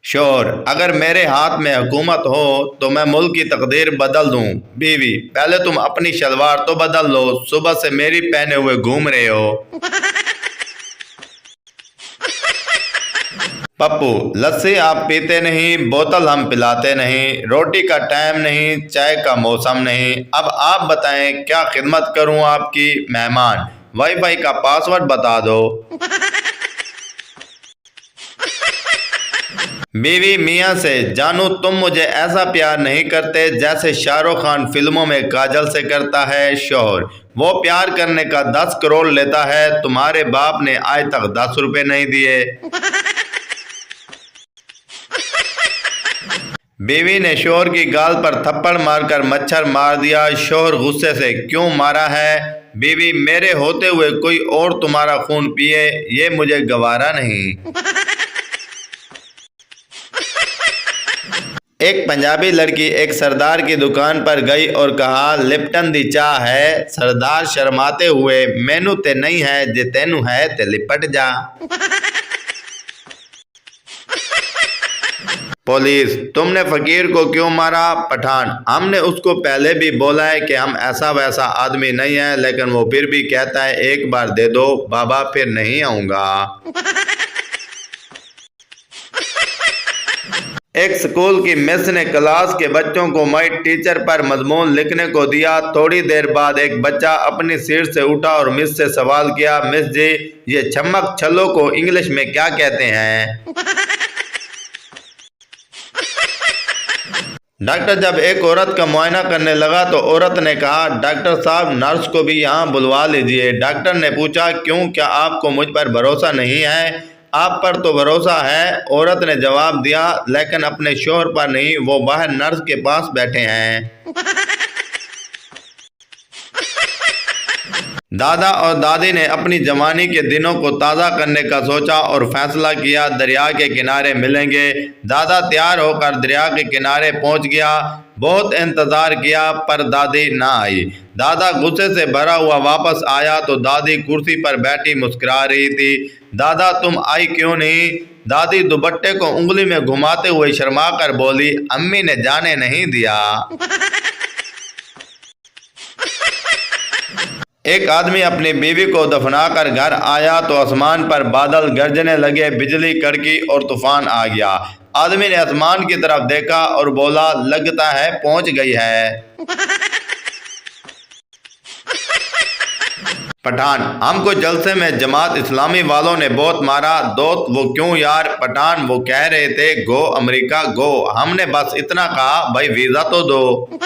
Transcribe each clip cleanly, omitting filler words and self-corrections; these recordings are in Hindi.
शोर, अगर मेरे हाथ में हुकूमत हो तो मैं मुल्क की तकदीर बदल दूं। बीवी, पहले तुम अपनी शलवार तो बदल लो, सुबह से मेरी पहने हुए घूम रहे हो। पप्पू, लस्सी आप पीते नहीं, बोतल हम पिलाते नहीं, रोटी का टाइम नहीं, चाय का मौसम नहीं, अब आप बताएं क्या खिदमत करूं आपकी। मेहमान, वाईफाई का पासवर्ड बता दो। बीवी मियाँ से, जानू तुम मुझे ऐसा प्यार नहीं करते जैसे शाहरुख खान फिल्मों में काजल से करता है। शोहर, वो प्यार करने का 10 करोड़ लेता है, तुम्हारे बाप ने आज तक 10 रुपए नहीं दिए। बीवी ने शोहर की गाल पर थप्पड़ मारकर मच्छर मार दिया। शोहर गुस्से से, क्यों मारा है। बीवी, मेरे होते हुए कोई और तुम्हारा खून पिए ये मुझे गवारा नहीं। एक पंजाबी लड़की एक सरदार की दुकान पर गई और कहा, लिप्टन दी चाह है। सरदार शर्माते हुए, मैनू ते नहीं है, जे तेनू है ते लिपट जा। पुलिस, तुमने फकीर को क्यों मारा। पठान, हमने उसको पहले भी बोला है कि हम ऐसा वैसा आदमी नहीं है, लेकिन वो फिर भी कहता है एक बार दे दो बाबा, फिर नहीं आऊंगा। एक स्कूल की मिस ने क्लास के बच्चों को माई टीचर पर मजमून लिखने को दिया। थोड़ी देर बाद एक बच्चा अपनी सीट से उठा और मिस से सवाल किया, मिस जी, ये छमक छल्लों को इंग्लिश में क्या कहते हैं। डॉक्टर जब एक औरत का मुआयना करने लगा तो औरत ने कहा, डॉक्टर साहब नर्स को भी यहाँ बुलवा लीजिए। डॉक्टर ने पूछा, क्यों, क्या आपको मुझ पर भरोसा नहीं है। आप पर तो भरोसा है, औरत ने जवाब दिया, लेकिन अपने शोहर पर नहीं, वो बाहर नर्स के पास बैठे हैं। दादा और दादी ने अपनी जवानी के दिनों को ताज़ा करने का सोचा और फैसला किया दरिया के किनारे मिलेंगे। दादा तैयार होकर दरिया के किनारे पहुंच गया। बहुत इंतज़ार किया पर दादी ना आई। दादा गुस्से से भरा हुआ वापस आया तो दादी कुर्सी पर बैठी मुस्कुरा रही थी। दादा, तुम आई क्यों नहीं। दादी दुपट्टे को उंगली में घुमाते हुए शर्मा कर बोली, अम्मी ने जाने नहीं दिया। एक आदमी अपनी बीवी को दफनाकर घर आया तो आसमान पर बादल गरजने लगे, बिजली कड़की और तूफान आ गया। आदमी ने आसमान की तरफ देखा और बोला, लगता है पहुंच गई है। पठान, हमको जलसे में जमात इस्लामी वालों ने बहुत मारा। दोस्त, वो क्यों यार। पठान, वो कह रहे थे गो अमेरिका गो, हमने बस इतना कहा, भाई वीजा तो दो।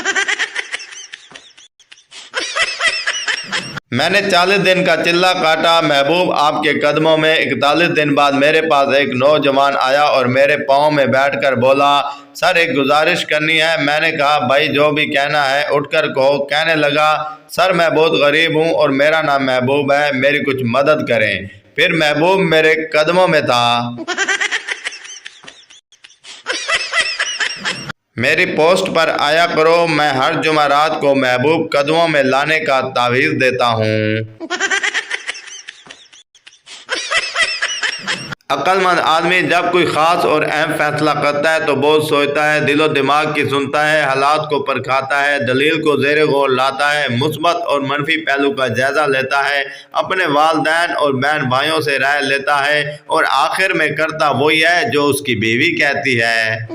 मैंने 40 दिन का चिल्ला काटा महबूब आपके कदमों में। 41 दिन बाद मेरे पास एक नौजवान आया और मेरे पाँव में बैठकर बोला, सर एक गुजारिश करनी है। मैंने कहा, भाई जो भी कहना है उठकर कहो। कहने लगा, सर मैं बहुत गरीब हूँ और मेरा नाम महबूब है, मेरी कुछ मदद करें। फिर महबूब मेरे कदमों में था। मेरी पोस्ट पर आया करो, मैं हर जुमेरात को महबूब कदमों में लाने का तावीज़ देता हूँ। अक्लमंद आदमी जब कोई ख़ास और अहम फैसला करता है तो बहुत सोचता है, दिलो दिमाग की सुनता है, हालात को परखाता है, दलील को ज़ेरे गौर लाता है, मुस्बत और मनफी पहलू का जायज़ा लेता है, अपने वालिदैन और बहन भाइयों से राय लेता है और आखिर में करता वही है जो उसकी बीवी कहती है।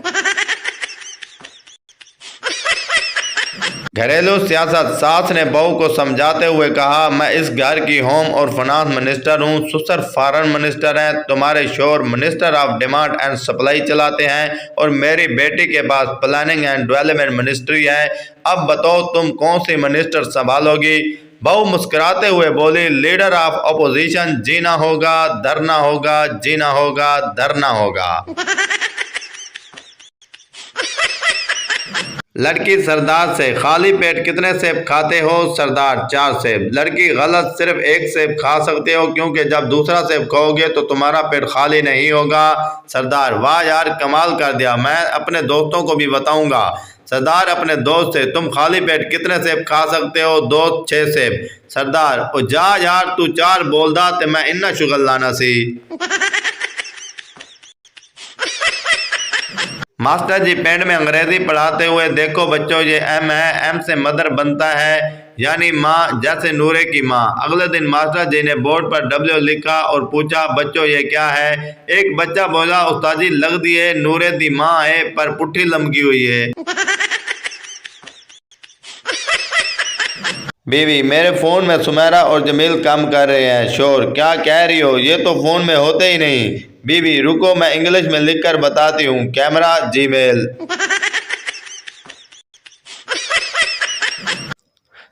घरेलू सियासत। सास ने बहू को समझाते हुए कहा, मैं इस घर की होम और फाइनेंस मिनिस्टर हूँ, ससुर फॉरेन मिनिस्टर हैं, तुम्हारे शोहर minister of demand and supply चलाते हैं और मेरी बेटी के पास प्लानिंग एंड डेवलपमेंट मिनिस्ट्री है। अब बताओ तुम कौन सी मिनिस्टर संभालोगी। बहू मुस्कुराते हुए बोली, लीडर ऑफ अपोजिशन, जीना होगा धरना होगा, जीना होगा धरना होगा। लड़की सरदार से, खाली पेट कितने सेब खाते हो। सरदार, 4 सेब। लड़की, गलत, सिर्फ 1 सेब खा सकते हो क्योंकि जब दूसरा सेब खाओगे तो तुम्हारा पेट खाली नहीं होगा। सरदार, वाह यार कमाल कर दिया, मैं अपने दोस्तों को भी बताऊंगा। सरदार अपने दोस्त से, तुम खाली पेट कितने सेब खा सकते हो। दोस्त, 6 सेब। सरदार, ओ जा यार तू 4 बोलदा ते मैं इन्ना शुगर लाना सी। मास्टर जी पेंड में अंग्रेजी पढ़ाते हुए, देखो बच्चों ये एम है, एम से मदर बनता है यानी माँ, जैसे नूरे की माँ। अगले दिन मास्टर जी ने बोर्ड पर डब्ल्यू लिखा और पूछा बच्चों ये क्या है। एक बच्चा बोला उस्ताद जी लग दिए नूरे दी माँ है पर पुट्ठी लमकी हुई है। बीवी, मेरे फोन में सुमेरा और जमील काम कर रहे हैं। शोर, क्या कह रही हो, ये तो फोन में होते ही नहीं। बीवी, रुको मैं इंग्लिश में लिखकर बताती हूँ। Camera Gmail.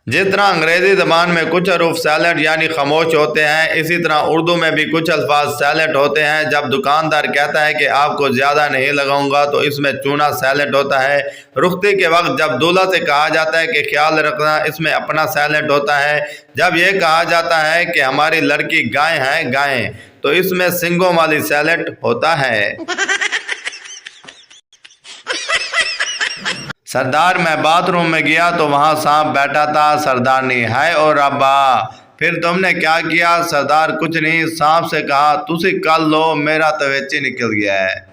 जिस तरह अंग्रेजी ज़बान में कुछ हरूफ साइलेंट यानी खामोश होते हैं, इसी तरह उर्दू में भी कुछ अल्फाज साइलेंट होते हैं। जब दुकानदार कहता है कि आपको ज़्यादा नहीं लगाऊंगा तो इसमें चूना साइलेंट होता है। रुख्ती के वक्त जब दूल्हा से कहा जाता है कि ख्याल रखना, इसमें अपना साइलेंट होता है। जब यह कहा जाता है कि हमारी लड़की गाय है गाय, तो इसमें सिंगों वाली साइलेंट होता है। सरदार, मैं बाथरूम में गया तो वहां सांप बैठा था। सरदारनी, हाय और रब्बा, फिर तुमने क्या किया। सरदार, कुछ नहीं, सांप से कहा तुसी कर लो, मेरा तो वेची निकल गया है।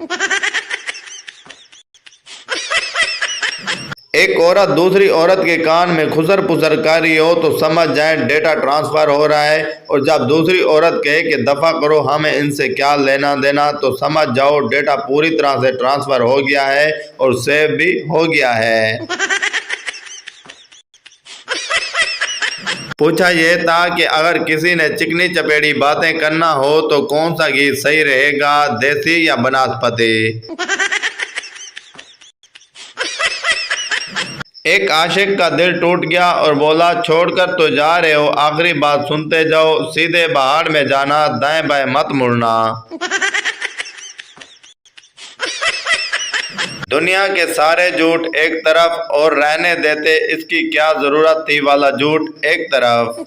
एक औरत दूसरी औरत के कान में खुसर पुसर कर रही हो तो समझ जाए डेटा ट्रांसफर हो रहा है, और जब दूसरी औरत कहे कि दफा करो, हमें इनसे क्या लेना देना, तो समझ जाओ डेटा पूरी तरह से ट्रांसफर हो गया है और सेव भी हो गया है। पूछा यह था कि अगर किसी ने चिकनी चपेड़ी बातें करना हो तो कौन सा गीत सही रहेगा, देसी या बनस्पति। एक आशिक का दिल टूट गया और बोला छोड़कर तो जा रहे हो, आखिरी बात सुनते जाओ, सीधे पहाड़ में जाना, दाएं बाएं मत मुड़ना। दुनिया के सारे झूठ एक तरफ और रहने देते इसकी क्या जरूरत थी वाला झूठ एक तरफ।